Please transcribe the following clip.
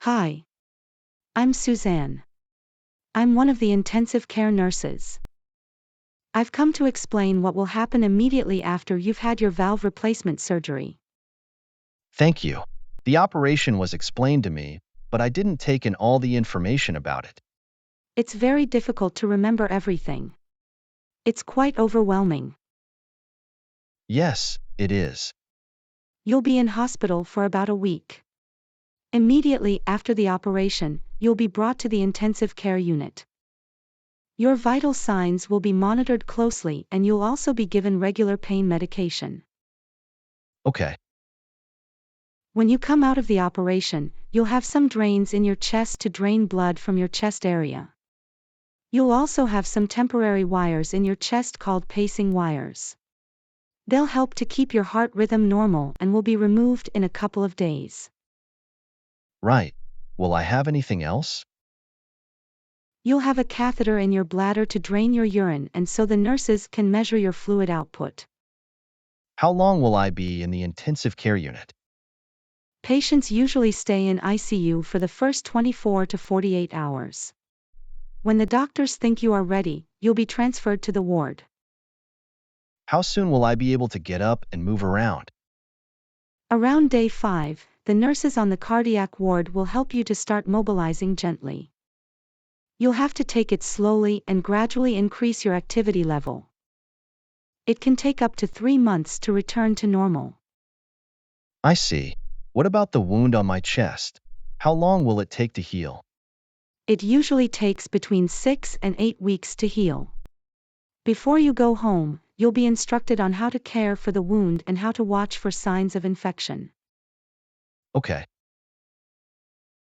Hi, I'm Suzanne. I'm one of the intensive care nurses. I've come to explain what will happen immediately after you've had your valve replacement surgery. Thank you. The operation was explained to me, but I didn't take in all the information about it. It's very difficult to remember everything. It's quite overwhelming. Yes, it is. You'll be in hospital for about a week. Immediately after the operation, you'll be brought to the intensive care unit. Your vital signs will be monitored closely and you'll also be given regular pain medication. Okay. When you come out of the operation, you'll have some drains in your chest to drain blood from your chest area. You'll also have some temporary wires in your chest called pacing wires. They'll help to keep your heart rhythm normal and will be removed in a couple of days. Right. Will I have anything else? You'll have a catheter in your bladder to drain your urine and so the nurses can measure your fluid output. How long will I be in the intensive care unit? Patients usually stay in ICU for the first 24 to 48 hours. When the doctors think you are ready, you'll be transferred to the ward. How soon will I be able to get up and move around? Around day 5, the nurses on the cardiac ward will help you to start mobilizing gently. You'll have to take it slowly and gradually increase your activity level. It can take up to 3 months to return to normal. I see. What about the wound on my chest? How long will it take to heal? It usually takes between 6 and 8 weeks to heal. Before you go home, you'll be instructed on how to care for the wound and how to watch for signs of infection. Okay.